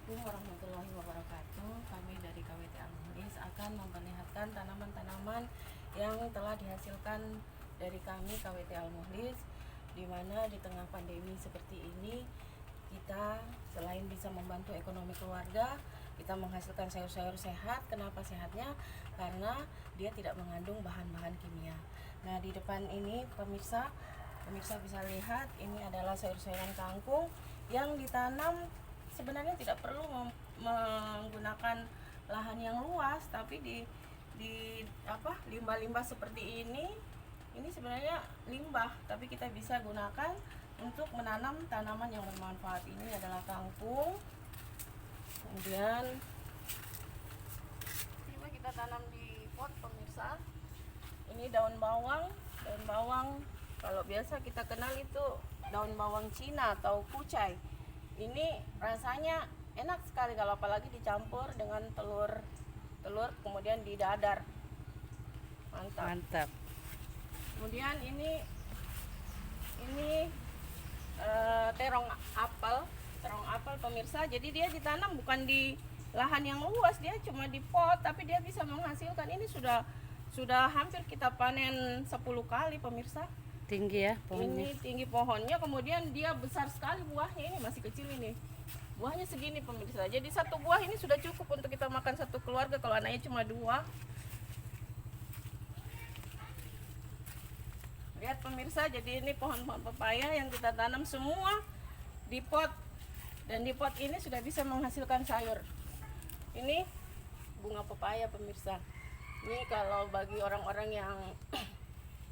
Assalamualaikum warahmatullahi wabarakatuh. Kami dari KWT Al-Muhlis akan memperlihatkan tanaman-tanaman yang telah dihasilkan dari kami KWT Al-Muhlis, di mana di tengah pandemi seperti ini kita selain bisa membantu ekonomi keluarga, kita menghasilkan sayur-sayur sehat. Kenapa sehatnya? Karena dia tidak mengandung bahan-bahan kimia. Nah, di depan ini pemirsa bisa lihat ini adalah sayur-sayuran kangkung yang ditanam. Sebenarnya tidak perlu menggunakan lahan yang luas, tapi di limbah-limbah seperti ini sebenarnya limbah, tapi kita bisa gunakan untuk menanam tanaman yang bermanfaat. Ini adalah kangkung, kemudian ini kita tanam di pot pemirsa. Ini daun bawang kalau biasa kita kenal itu daun bawang Cina atau kucai. Ini rasanya enak sekali kalau apalagi dicampur dengan telur kemudian didadar. Mantap. Kemudian ini terong apel pemirsa. Jadi dia ditanam bukan di lahan yang luas, dia cuma di pot, tapi dia bisa menghasilkan. Ini sudah hampir kita panen 10 kali pemirsa. Tinggi ya pohonnya. Ini tinggi pohonnya, kemudian dia besar sekali buahnya. Ini masih kecil ini. Buahnya segini pemirsa. Jadi satu buah ini sudah cukup untuk kita makan satu keluarga kalau anaknya cuma 2. Lihat pemirsa, jadi ini pohon-pohon pepaya yang kita tanam semua di pot. Dan di pot ini sudah bisa menghasilkan sayur. Ini bunga pepaya pemirsa. Ini kalau bagi orang-orang yang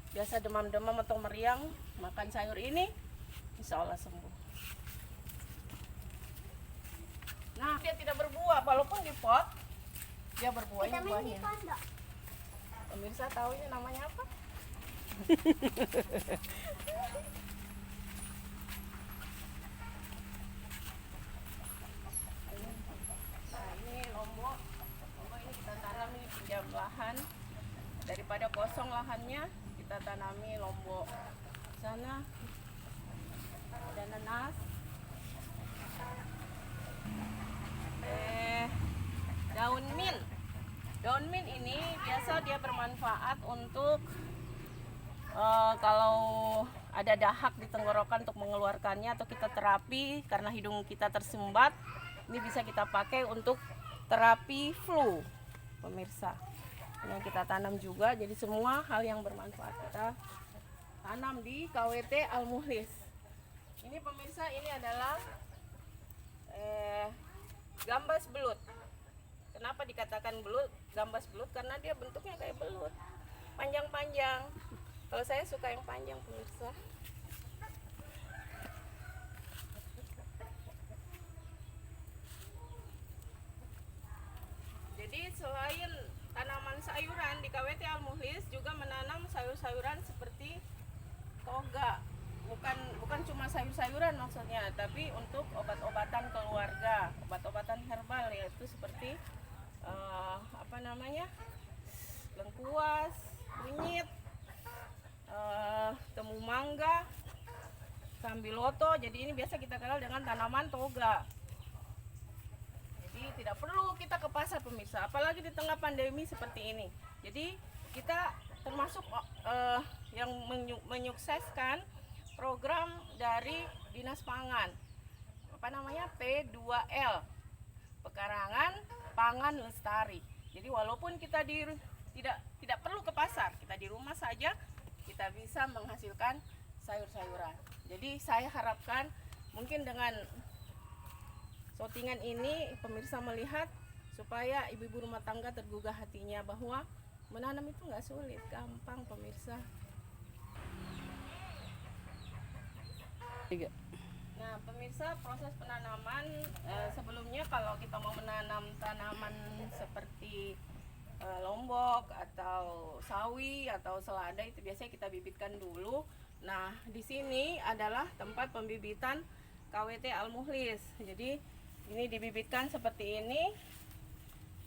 biasa demam-demam atau meriang, makan sayur ini insya Allah sembuh. Nah, dia tidak berbuah, walaupun di pot dia berbuah. Ini buahnya. Pemirsa tahu ini namanya apa? Nah, ini lombok ini kita tanam, ini pinjam lahan. Daripada kosong lahannya, kita tanami lombok. Sana ada nanas, daun mint. Daun mint ini biasa dia bermanfaat untuk kalau ada dahak di tenggorokan untuk mengeluarkannya, atau kita terapi karena hidung kita tersumbat. Ini bisa kita pakai untuk terapi flu pemirsa. Yang kita tanam juga, jadi semua hal yang bermanfaat kita tanam di KWT Al-Muhlis. Ini pemirsa, ini adalah gambas belut. Kenapa dikatakan belut, gambas belut? Karena dia bentuknya kayak belut, panjang-panjang. Kalau saya suka yang panjang pemirsa. Jadi selain tanaman sayuran di KWT Al-Muhlis juga menanam sayur-sayuran seperti toga. Bukan cuma sayur-sayuran maksudnya, tapi untuk obat-obatan keluarga, obat-obatan herbal, yaitu seperti lengkuas, kunyit, temu mangga, sambiloto. Jadi ini biasa kita kenal dengan tanaman toga. Jadi tidak perlu kita ke pasar pemirsa, apalagi di tengah pandemi seperti ini. Jadi kita termasuk yang menyukseskan program dari Dinas Pangan, P2L, Pekarangan Pangan Lestari. Jadi walaupun kita tidak perlu ke pasar, kita di rumah saja kita bisa menghasilkan sayur-sayuran. Jadi saya harapkan mungkin dengan shootingan ini pemirsa melihat supaya ibu-ibu rumah tangga tergugah hatinya bahwa menanam itu nggak sulit, gampang pemirsa. Nah pemirsa, proses penanaman sebelumnya kalau kita mau menanam tanaman seperti lombok atau sawi atau selada, itu biasanya kita bibitkan dulu. Nah di sini adalah tempat pembibitan KWT Al-Muhlis. Jadi ini dibibitkan seperti ini.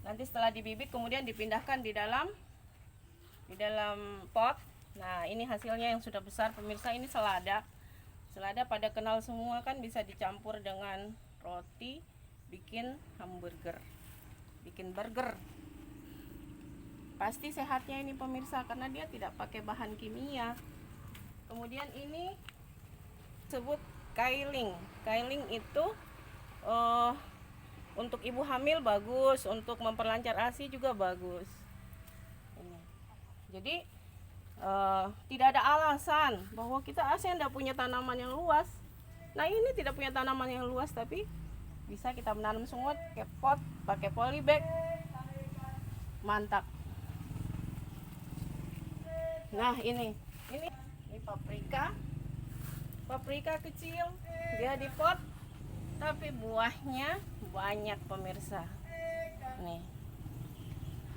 Nanti setelah dibibit kemudian dipindahkan di dalam pot. Nah ini hasilnya yang sudah besar pemirsa. Ini selada pada kenal semua kan, bisa dicampur dengan roti, bikin hamburger, bikin burger. Pasti sehatnya ini pemirsa, karena dia tidak pakai bahan kimia. Kemudian ini disebut kailing. Kailing itu untuk ibu hamil bagus, untuk memperlancar ASI juga bagus. Ini. Jadi tidak ada alasan bahwa kita ASEAN tidak punya tanaman yang luas. Nah, ini tidak punya tanaman yang luas, tapi bisa kita menanam semut, pakai pot, pakai polybag, mantap. Nah, ini paprika kecil, dia di pot, tapi buahnya banyak pemirsa. Nih,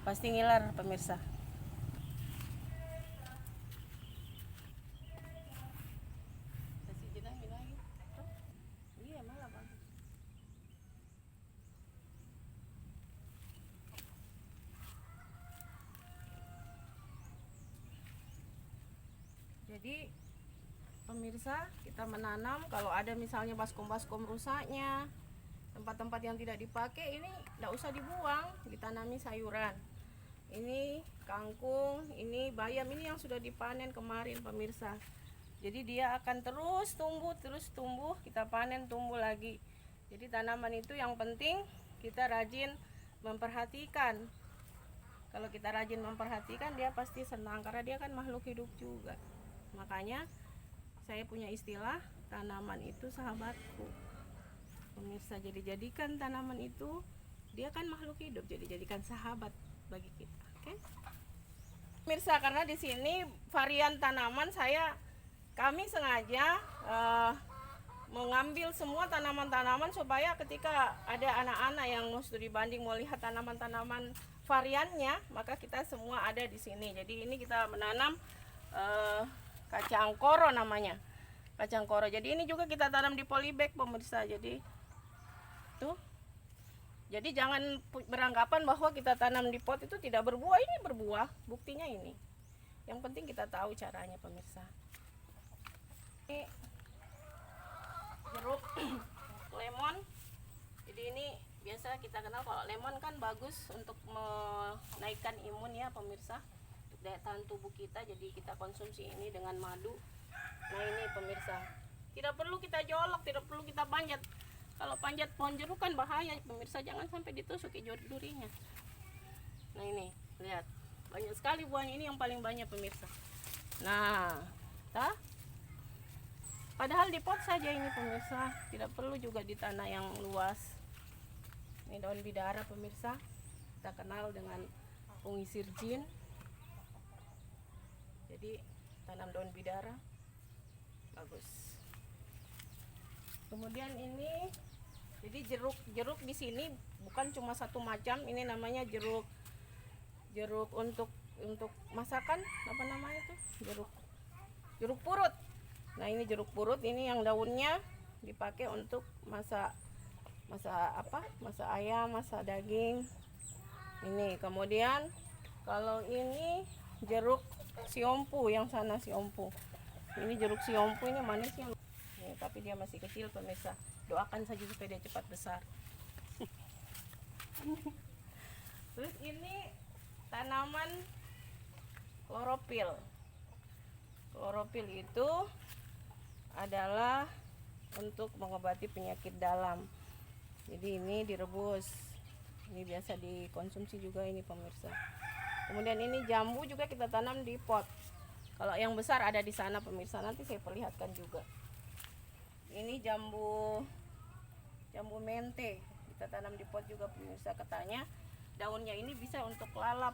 pasti ngiler pemirsa. Iya, malah bagus. Jadi pemirsa, kita menanam, kalau ada misalnya baskom-baskom rusaknya, tempat-tempat yang tidak dipakai, ini tidak usah dibuang, ditanami sayuran. Ini kangkung, ini bayam, ini yang sudah dipanen kemarin pemirsa. Jadi dia akan terus tumbuh, kita panen tumbuh lagi. Jadi tanaman itu yang penting kita rajin memperhatikan. Kalau kita rajin memperhatikan, dia pasti senang, karena dia kan makhluk hidup juga. Makanya saya punya istilah, tanaman itu sahabatku pemirsa. Jadi jadikan tanaman itu, dia kan makhluk hidup, jadi jadikan sahabat bagi kita. Oke? Pemirsa, karena di sini varian tanaman kami sengaja mengambil semua tanaman-tanaman, supaya ketika ada anak-anak yang studi banding mau lihat tanaman-tanaman variannya, maka kita semua ada di sini. Jadi ini kita menanam kacang koro namanya, kacang koro. Jadi ini juga kita tanam di polybag pemirsa. Jadi tuh, jadi jangan beranggapan bahwa kita tanam di pot itu tidak berbuah. Ini berbuah, buktinya ini. Yang penting kita tahu caranya pemirsa. Ini jeruk lemon. Jadi ini biasa kita kenal, kalau lemon kan bagus untuk menaikkan imun ya pemirsa, daya tahan tubuh kita. Jadi kita konsumsi ini dengan madu. Nah, ini pemirsa, tidak perlu kita jolok, tidak perlu kita panjat. Kalau panjat pohon jeruk kan bahaya pemirsa, jangan sampai ditusuki durinya. Nah, ini lihat, banyak sekali buahnya, ini yang paling banyak pemirsa. Nah, padahal di pot saja ini pemirsa, tidak perlu juga di tanah yang luas. Ini daun bidara pemirsa, kita kenal dengan pengisir jin. Jadi tanam daun bidara bagus. Kemudian ini, jadi jeruk di sini bukan cuma satu macam. Ini namanya jeruk untuk masakan, apa namanya itu, jeruk purut. Nah, ini jeruk purut, ini yang daunnya dipakai untuk masak ayam, masak daging. Ini kemudian kalau ini jeruk siompu, yang sana siompu. Ini jeruk siompu, ini manisnya. Nih, tapi dia masih kecil pemirsa. Doakan saja supaya dia cepat besar. Terus ini tanaman klorofil. Klorofil itu adalah untuk mengobati penyakit dalam. Jadi ini direbus. Ini biasa dikonsumsi juga ini pemirsa. Kemudian ini jambu juga kita tanam di pot. Kalau yang besar ada di sana pemirsa, nanti saya perlihatkan juga. Ini jambu mente, kita tanam di pot juga pemirsa. Katanya daunnya ini bisa untuk lalap,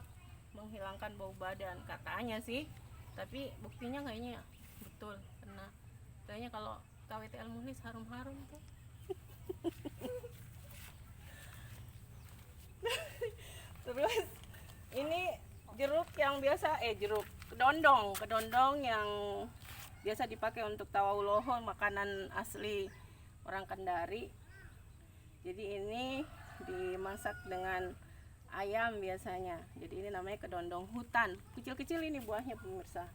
menghilangkan bau badan, katanya sih. Tapi buktinya kayaknya betul, karena kayaknya kalau KWT Al-Muhlis harum-harum tuh. Terus ini jeruk yang biasa, jeruk kedondong yang biasa dipakai untuk tawauloho, makanan asli orang Kendari. Jadi ini dimasak dengan ayam biasanya. Jadi ini namanya kedondong hutan. Kecil-kecil ini buahnya pemirsa.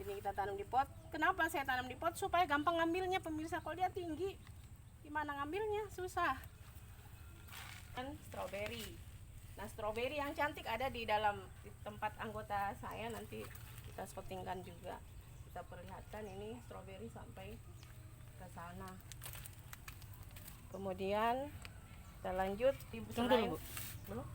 Jadi kita tanam di pot. Kenapa saya tanam di pot? Supaya gampang ngambilnya pemirsa. Kalau dia tinggi, gimana ngambilnya? Susah. Dan stroberi. Nah, stroberi yang cantik ada di dalam di tempat anggota saya, nanti kita syutingkan juga. Kita perlihatkan ini stroberi sampai ke sana. Kemudian kita lanjut di Tunggu dulu, Bu. Belum?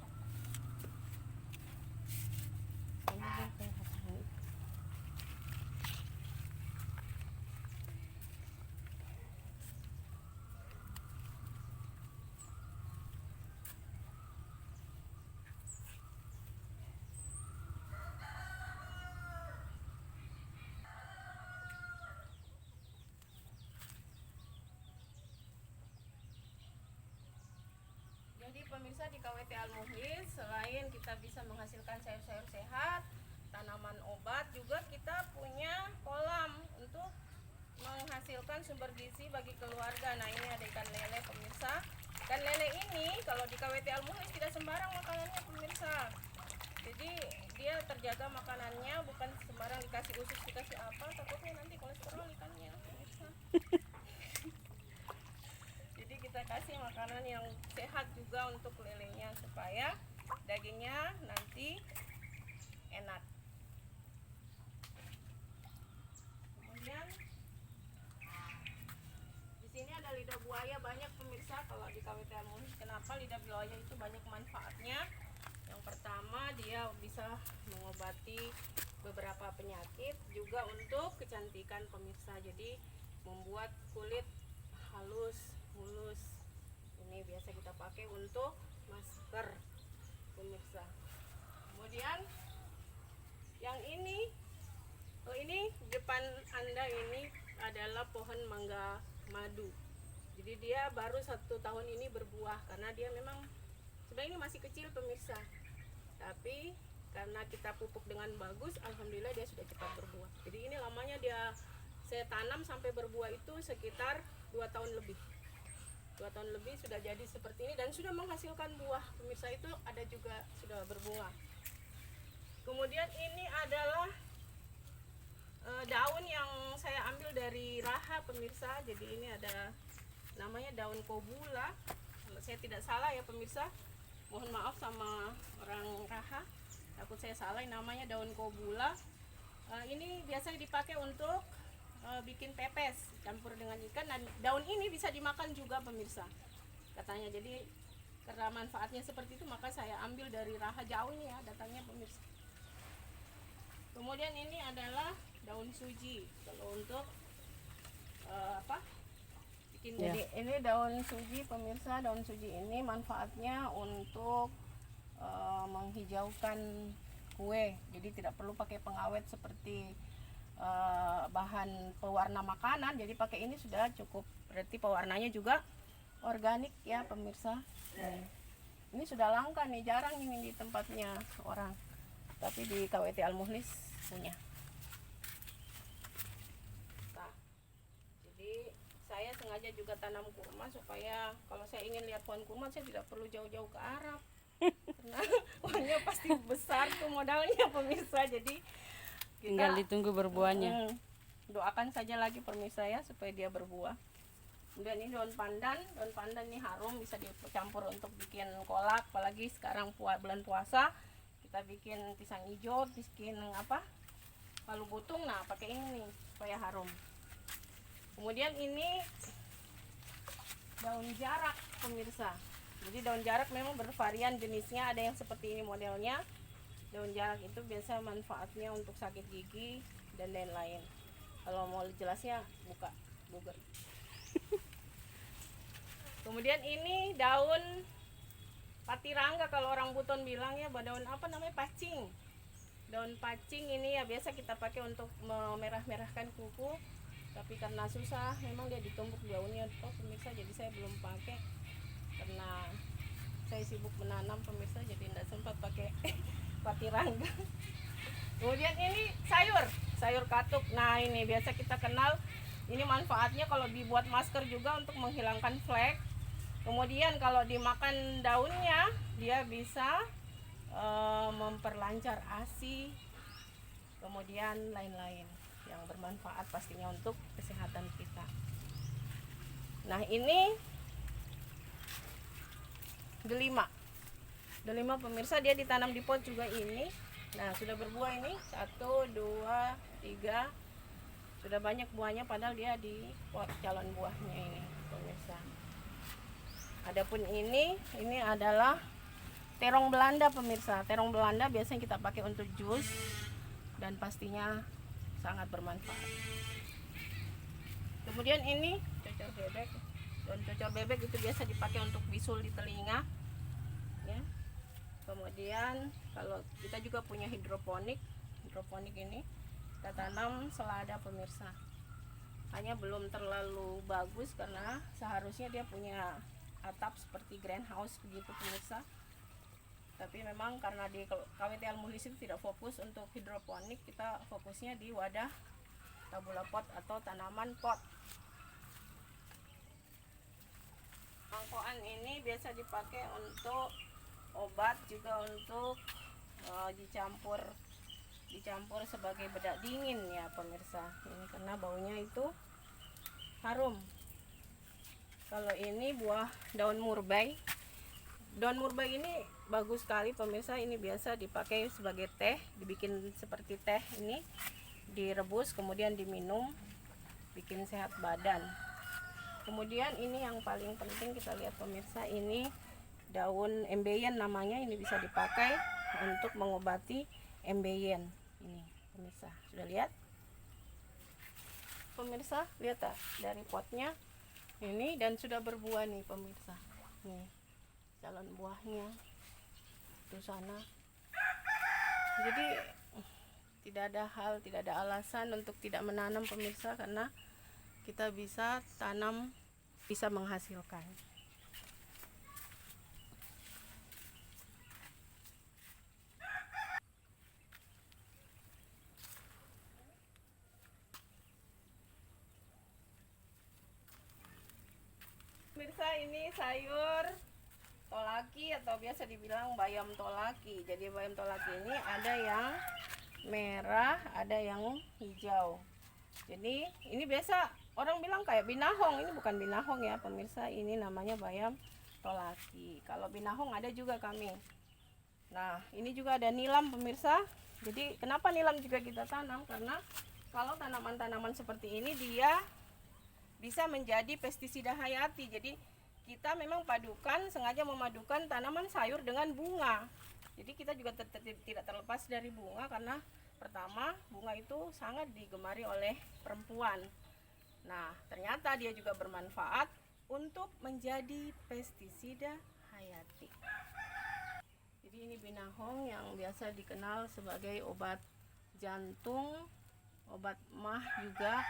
Jadi pemirsa, di KWT Al Mukhlis selain kita bisa menghasilkan sayur-sayur sehat, tanaman obat, juga kita punya kolam untuk menghasilkan sumber gizi bagi keluarga. Nah, ini ada ikan lele pemirsa. Ikan lele ini kalau di KWT Al Mukhlis tidak sembarang makanannya pemirsa. Jadi dia terjaga makanannya, bukan sembarang dikasih usus, dikasih apa, takutnya nanti kolesterol ikannya pemirsa. Jadi kita kasih makanan yang sehat juga untuk lelenya supaya dagingnya nanti enak. Kemudian di sini ada lidah buaya banyak pemirsa kalau di KWT Al Mukhlis. Kenapa lidah buaya itu banyak manfaatnya? Yang pertama, dia bisa mengobati beberapa penyakit, juga untuk kecantikan pemirsa. Jadi membuat kulit halus, mulus. Ini biasa kita pakai untuk masker pemirsa. Kemudian yang ini, ini depan Anda ini adalah pohon mangga madu. Jadi dia baru 1 tahun ini berbuah, karena dia memang sebenarnya ini masih kecil pemirsa. Tapi karena kita pupuk dengan bagus, alhamdulillah dia sudah cepat berbuah. Jadi ini lamanya saya tanam sampai berbuah itu sekitar 2 tahun lebih. 2 tahun lebih sudah jadi seperti ini dan sudah menghasilkan buah pemirsa. Itu ada juga sudah berbunga. Kemudian ini adalah daun yang saya ambil dari raha pemirsa. Jadi ini ada namanya daun kobula, kalau saya tidak salah ya pemirsa. Mohon maaf sama orang raha, takut saya salah. Namanya daun kobula. Ini biasa dipakai untuk bikin pepes campur dengan ikan, dan daun ini bisa dimakan juga pemirsa katanya. Jadi karena manfaatnya seperti itu, maka saya ambil dari raha, jauh ini ya datangnya pemirsa. Kemudian ini adalah daun suji kalau untuk bikin. Jadi ini daun suji pemirsa. Daun suji ini manfaatnya untuk menghijaukan kue, jadi tidak perlu pakai pengawet seperti bahan pewarna makanan. Jadi pakai ini sudah cukup, berarti pewarnanya juga organik ya pemirsa. Ini sudah langka nih, jarang ini di tempatnya orang, tapi di KWT Al Mukhlis punya. Nah, jadi saya sengaja juga tanam kurma supaya kalau saya ingin lihat pohon kurma, saya tidak perlu jauh-jauh ke Arab. Karena uangnya pasti besar tuh modalnya pemirsa. Jadi tinggal ditunggu berbuahnya. Doakan saja lagi pemirsa ya supaya dia berbuah. Kemudian ini daun pandan. Daun pandan ini harum, bisa dicampur untuk bikin kolak, apalagi sekarang bulan puasa. Kita bikin pisang hijau, bikin palu butung. Nah, pakai ini supaya harum. Kemudian ini daun jarak pemirsa. Jadi daun jarak memang bervarian jenisnya, ada yang seperti ini modelnya. Daun jarak itu biasa manfaatnya untuk sakit gigi dan lain-lain. Kalau mau jelasnya buka Google. Kemudian ini daun patirangga, kalau orang Buton bilangnya daun apa namanya, pacing. Daun pacing ini ya biasa kita pakai untuk memerah-merahkan kuku, tapi karena susah memang dia ditumbuk daunnya pemirsa, jadi saya belum pakai karena saya sibuk menanam pemirsa, jadi tidak sempat pakai patirangga. Kemudian ini sayur katuk. Nah, ini biasa kita kenal, ini manfaatnya kalau dibuat masker juga untuk menghilangkan flek. Kemudian kalau dimakan daunnya, dia bisa memperlancar ASI, kemudian lain-lain yang bermanfaat pastinya untuk kesehatan kita. Nah, ini delima. Delima pemirsa, dia ditanam di pot juga ini. Nah, sudah berbuah ini 1, 2, 3. Sudah banyak buahnya padahal dia di pot calon buahnya ini pemirsa. Adapun ini adalah terong Belanda pemirsa. Terong Belanda biasanya kita pakai untuk jus dan pastinya sangat bermanfaat. Kemudian ini cocor bebek. Daun cocor bebek itu biasa dipakai untuk bisul di telinga. Ya. Kemudian kalau kita juga punya hidroponik ini kita tanam selada pemirsa. Hanya belum terlalu bagus karena seharusnya dia punya atap seperti greenhouse begitu pemirsa. Tapi memang karena di KWT Al-Mukhlis itu tidak fokus untuk hidroponik, kita fokusnya di wadah tabula pot atau tanaman pot. Mangkokan ini biasa dipakai untuk obat, juga untuk dicampur sebagai bedak dingin ya pemirsa. Ini karena baunya itu harum. Kalau ini buah daun murbei. Daun murbei ini bagus sekali pemirsa. Ini biasa dipakai sebagai teh, dibikin seperti teh ini, direbus kemudian diminum, bikin sehat badan. Kemudian ini yang paling penting kita lihat pemirsa, ini daun embeyen namanya. Ini bisa dipakai untuk mengobati embeyen. Ini pemirsa, sudah lihat? Pemirsa, lihat tak dari potnya ini, dan sudah berbuah nih pemirsa. Nih calon buahnya di sana. Jadi tidak ada alasan untuk tidak menanam pemirsa, karena kita bisa tanam, bisa menghasilkan. Pemirsa, ini sayur tolaki atau biasa dibilang bayam tolaki. Jadi bayam tolaki ini ada yang merah, ada yang hijau. Jadi ini biasa orang bilang kayak binahong. Ini bukan binahong ya pemirsa, ini namanya bayam tolaki. Kalau binahong ada juga kami. Nah, ini juga ada nilam pemirsa. Jadi kenapa nilam juga kita tanam? Karena kalau tanaman-tanaman seperti ini dia bisa menjadi pestisida hayati. Jadi kita memang sengaja memadukan tanaman sayur dengan bunga. Jadi kita juga tidak terlepas dari bunga, karena pertama bunga itu sangat digemari oleh perempuan. Nah, ternyata dia juga bermanfaat untuk menjadi pestisida hayati. Jadi ini binahong yang biasa dikenal sebagai obat jantung, obat mah juga.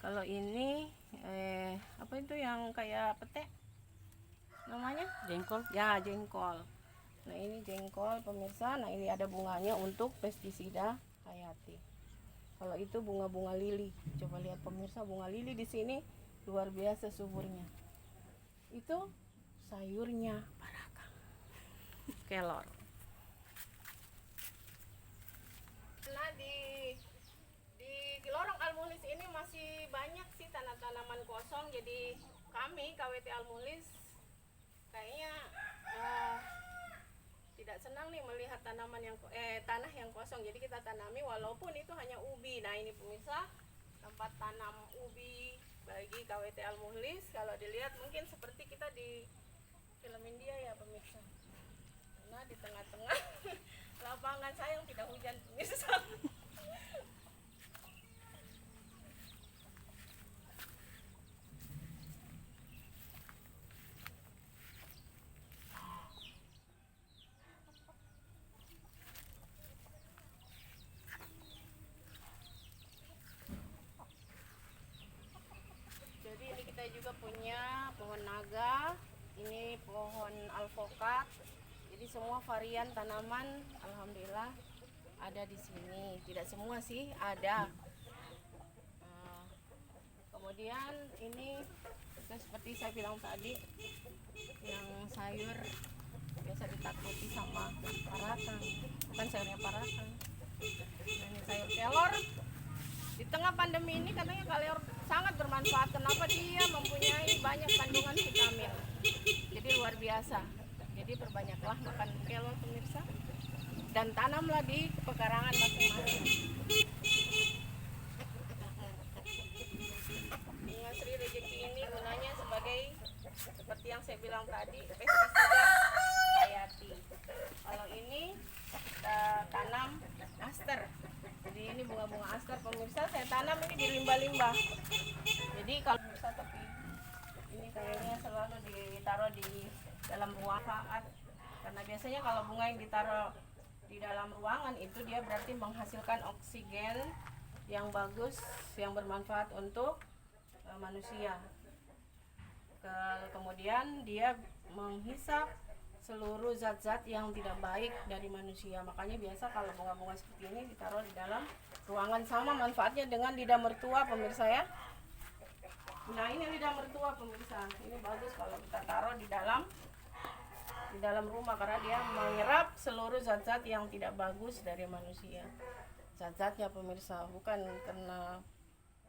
Kalau ini apa itu yang kayak pete namanya? Jengkol. Ya, jengkol. Nah, ini jengkol pemirsa. Nah, ini ada bunganya untuk pestisida hayati. Kalau itu bunga-bunga lili. Coba lihat pemirsa, bunga lili di sini luar biasa suburnya. Itu sayurnya parakang. Kelor. Nah, di lorong Al-Mukhlis ini masih banyak sih tanaman kosong. Jadi kami KWT Al-Mukhlis kayaknya tidak senang nih melihat tanah yang kosong. Jadi kita tanami walaupun itu hanya ubi. Nah, ini pemirsa tempat tanam ubi bagi KWT Al-Mukhlis. Kalau dilihat mungkin seperti kita di film India ya pemirsa. Karena di tengah-tengah lapangan sayang tidak hujan pemirsa. Jadi ini kita juga punya pohon naga, ini pohon alpokat. Jadi semua varian tanaman alhamdulillah ada di sini. Tidak semua sih, ada. Kemudian ini seperti saya bilang tadi, yang sayur biasa ditakuti sama parakang, bukan sayurnya parakang. Nah, ini sayur kelor. Di tengah pandemi ini katanya kelor sangat bermanfaat. Kenapa? Dia mempunyai banyak kandungan vitamin. Jadi luar biasa. Jadi perbanyaklah makan kelor pemirsa, dan tanamlah di pekarangan masing-masing. Bunga Sri Rejeki ini gunanya sebagai seperti yang saya bilang tadi, pestisida hayati. Kalau ini kita tanam aster. Jadi ini bunga-bunga aster pemirsa, saya tanam ini di limbah-limbah. Jadi kalau bisa, tapi ini kayaknya selalu ditaruh di dalam ruang saat, karena biasanya kalau bunga yang ditaruh di dalam ruangan itu dia berarti menghasilkan oksigen yang bagus, yang bermanfaat untuk manusia. Kemudian dia menghisap seluruh zat-zat yang tidak baik dari manusia. Makanya biasa kalau bunga-bunga seperti ini ditaruh di dalam ruangan, sama manfaatnya dengan lidah mertua pemirsa ya. Nah ini lidah mertua pemirsa, ini bagus kalau kita taruh di dalam rumah, karena dia menyerap seluruh zat-zat yang tidak bagus dari manusia. Zat-zatnya pemirsa, bukan karena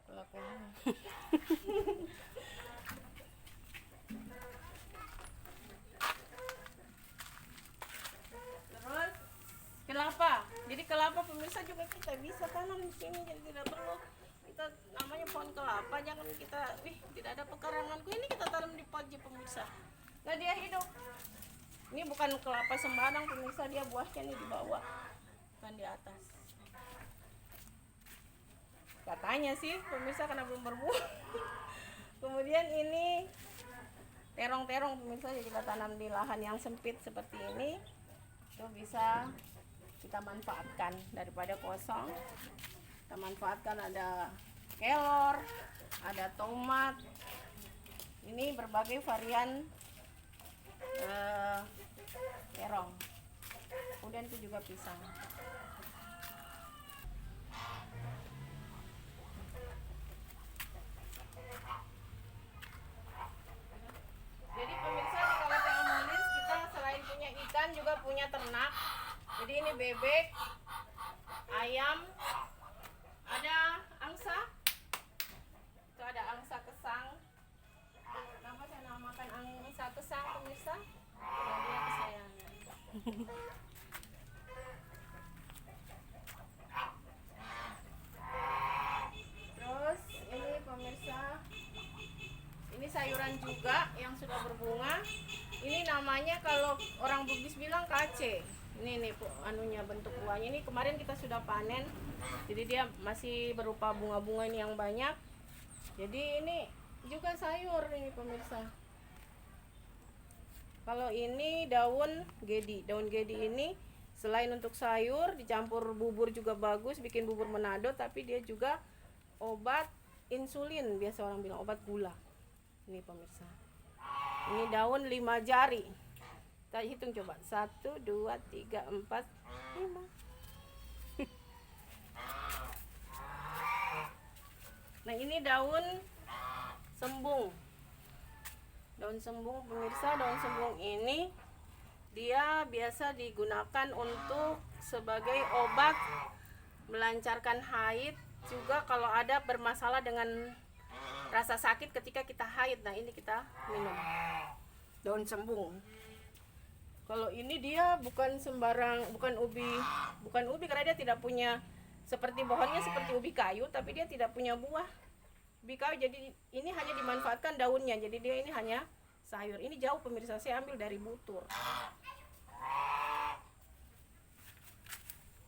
kelakuannya. Terus kelapa. Jadi kelapa pemirsa juga kita bisa tanam di sini, jadi tidak perlu kita namanya pohon kelapa, jangan kita tidak ada pekaranganku, ini kita tanam di pot aja pemirsa. Nah dia hidup. Ini bukan kelapa sembarang pemirsa, dia buahnya nih di bawah, bukan di atas. Katanya sih pemirsa karena belum berbuah. Kemudian ini terong-terong pemirsa, jadi kita tanam di lahan yang sempit seperti ini, itu bisa kita manfaatkan daripada kosong. Kita manfaatkan, ada kelor, ada tomat, ini berbagai varian terong. Kemudian itu juga pisang. Jadi pemirsa, di KWT Almuhlis kita selain punya ikan juga punya ternak. Jadi ini bebek, ayam, ada angsa, itu ada angsa kesang. Kenapa saya namakan angsa kesang pemirsa? Karena dia kesayangan. Terus ini pemirsa, ini sayuran juga yang sudah berbunga. Ini namanya kalau orang Bugis bilang kace. Ini nih anunya, bentuk buahnya ini kemarin kita sudah panen. Jadi dia masih berupa bunga-bunga ini yang banyak. Jadi ini juga sayur ini pemirsa. Kalau ini daun gedi. Daun gedi ini selain untuk sayur, dicampur bubur juga bagus, bikin bubur Manado, tapi dia juga obat insulin, biasa orang bilang obat gula. Ini pemirsa. Ini daun 5 jari. Kita hitung coba. 1, 2, 3, 4, 5. Nah ini daun sembung. Daun sembung pemirsa, daun sembung ini dia biasa digunakan untuk sebagai obat melancarkan haid, juga kalau ada bermasalah dengan rasa sakit ketika kita haid. Nah ini kita minum daun sembung. Kalau ini dia bukan sembarang, bukan ubi karena dia tidak punya, seperti pohonnya seperti ubi kayu, tapi dia tidak punya buah ubi kayu. Jadi ini hanya dimanfaatkan daunnya, jadi dia ini hanya sayur. Ini jauh pemirsa, saya ambil dari Butur.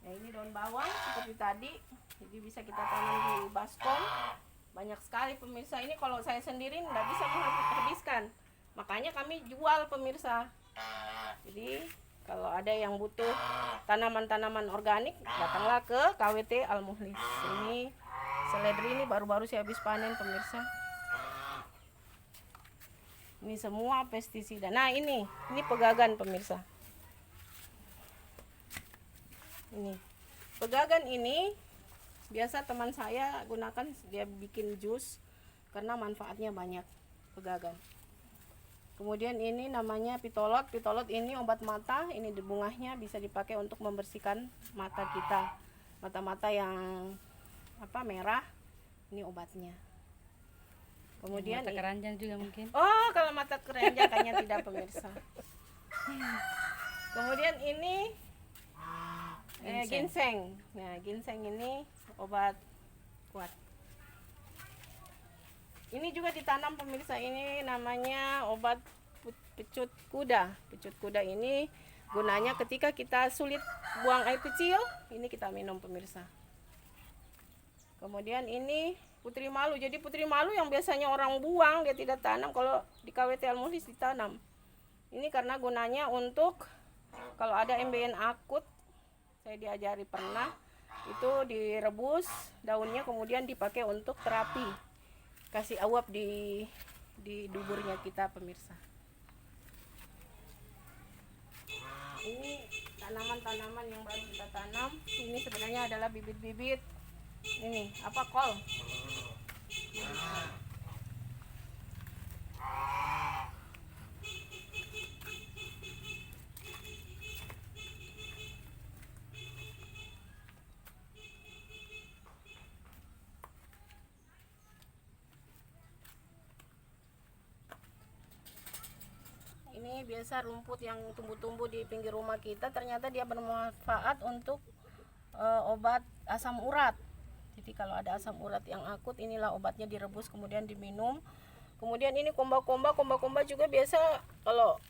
Nah ini daun bawang seperti tadi, jadi bisa kita tanam di baskom. Banyak sekali pemirsa, ini kalau saya sendiri nggak bisa menghabiskan, makanya kami jual pemirsa. Jadi kalau ada yang butuh tanaman-tanaman organik, datanglah ke KWT Almuhlis. Ini seledri ini baru-baru saya habis panen pemirsa. Ini semua pestisida. Nah ini pegagan pemirsa. Ini pegagan ini biasa teman saya gunakan, dia bikin jus karena manfaatnya banyak pegagan. Kemudian ini namanya pitolot. Pitolot ini obat mata. Ini bunganya bisa dipakai untuk membersihkan mata kita. Mata-mata yang merah, ini obatnya. Kemudian mata keranjang juga mungkin. Oh, kalau mata keranjang kayaknya tidak pemirsa. Kemudian ini ginseng. Nah, ginseng ini obat kuat. Ini juga ditanam pemirsa, ini namanya obat pecut kuda. Pecut kuda ini gunanya ketika kita sulit buang air kecil, ini kita minum pemirsa. Kemudian ini putri malu. Jadi putri malu yang biasanya orang buang dia tidak tanam, kalau di KWT Al-Mukhlis ditanam. Ini karena gunanya untuk kalau ada MBN akut, saya diajari pernah, itu direbus daunnya kemudian dipakai untuk terapi. Kasih uap di duburnya kita pemirsa. Nah, ini tanaman-tanaman yang baru kita tanam. Ini sebenarnya adalah bibit-bibit. Ini apa, kol. Ini biasa rumput yang tumbuh-tumbuh di pinggir rumah kita, ternyata dia bermanfaat untuk obat asam urat. Jadi kalau ada asam urat yang akut, inilah obatnya, direbus kemudian diminum. Kemudian ini komba-komba juga biasa kalau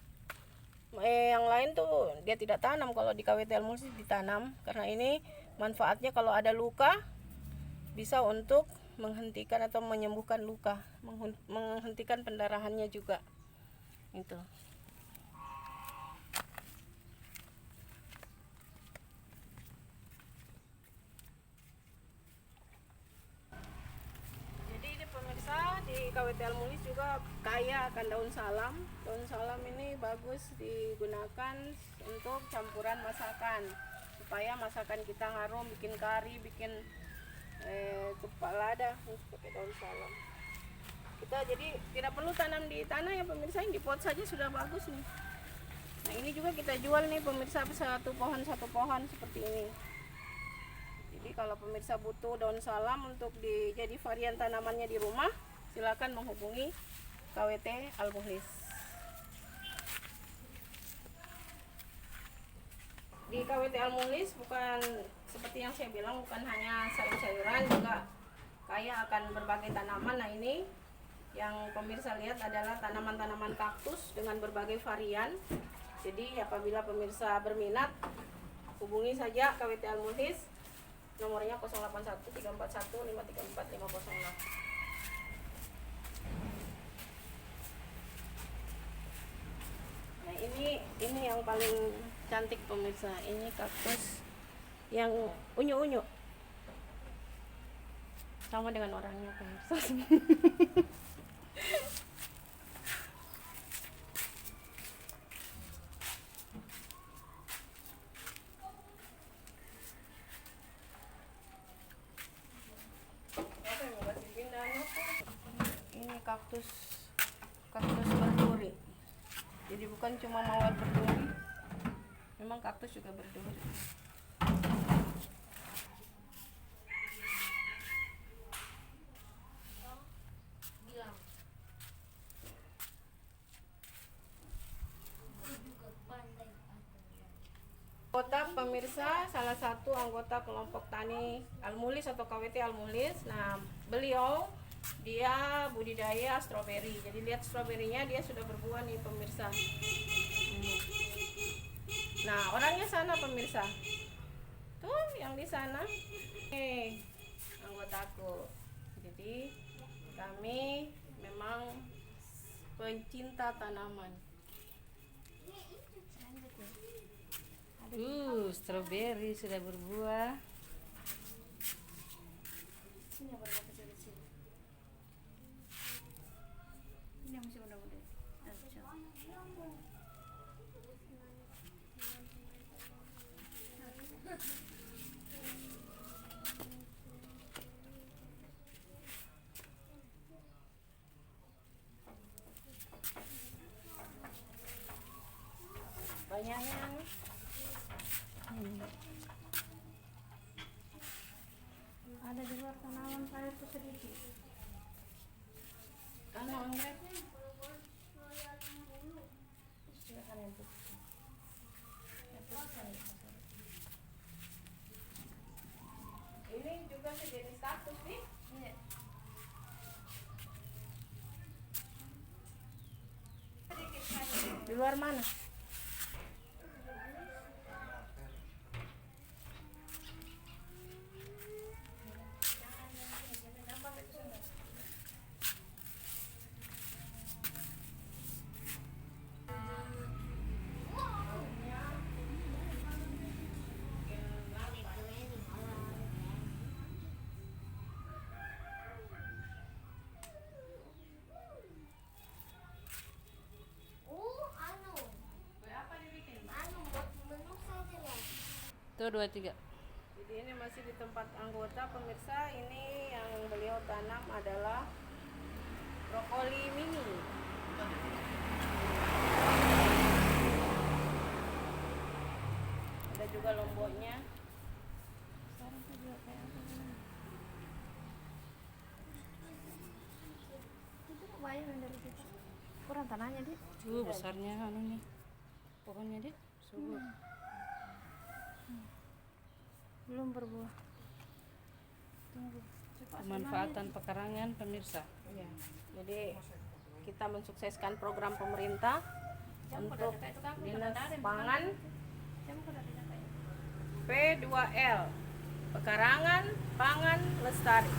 yang lain tuh dia tidak tanam, kalau di KWT Al-Mukhlis ditanam karena ini manfaatnya kalau ada luka bisa untuk menghentikan atau menyembuhkan luka, menghentikan pendarahannya juga. Itu. Pemirsa, di KWT Al-Mukhlis juga kaya akan daun salam. Daun salam ini bagus digunakan untuk campuran masakan supaya masakan kita harum, bikin kari, bikin lada, pakai daun salam. Kita jadi tidak perlu tanam di tanah ya pemirsa, di pot saja sudah bagus nih. Nah, ini juga kita jual nih pemirsa, satu pohon seperti ini. Jadi kalau pemirsa butuh daun salam untuk jadi varian tanamannya di rumah, silakan menghubungi KWT Al-Mukhlis. Di KWT Al-Mukhlis bukan seperti yang saya bilang, bukan hanya sayur-sayuran, juga kaya akan berbagai tanaman. Nah, ini yang pemirsa lihat adalah tanaman-tanaman kaktus dengan berbagai varian. Jadi apabila pemirsa berminat, hubungi saja KWT Al-Mukhlis. Nomornya 081 341 534 508. Nah, ini yang paling cantik pemirsa. Ini kaktus yang unyu-unyu. Sama dengan orangnya pemirsa. Ini kaktus berduri. Jadi bukan cuma mawar berduri, memang kaktus juga berduri. Anggota pemirsa, salah satu anggota kelompok tani Al-Mukhlis atau KWT Al-Mukhlis. Nah, beliau dia budidaya stroberi. Jadi lihat stroberinya, dia sudah berbuah nih pemirsa. Nah, orangnya sana pemirsa. Tuh yang di sana. Nih, anggotaku. Jadi kami memang pencinta tanaman. Stroberi sudah berbuah. Ini yang berbuah kecil-kecil. Ini yang masih muda-muda. Banyaknya. Ada di luar tanaman saya itu sedikit. Karena anggreknya. Silakan itu. Di luar mana? Tuh 2, 3. Jadi ini masih di tempat anggota pemirsa. Ini yang beliau tanam adalah brokoli mini. Ada juga lomboknya. Kurang tanahnya, Dik. Besarnya anu nih. Pohonnya, Dik. Subur. Belum berbuah. Tunggu. Pemanfaatan pekarangan pemirsa. Ya, jadi kita mensukseskan program pemerintah untuk Dinas Pangan P2L, Pekarangan Pangan Lestari.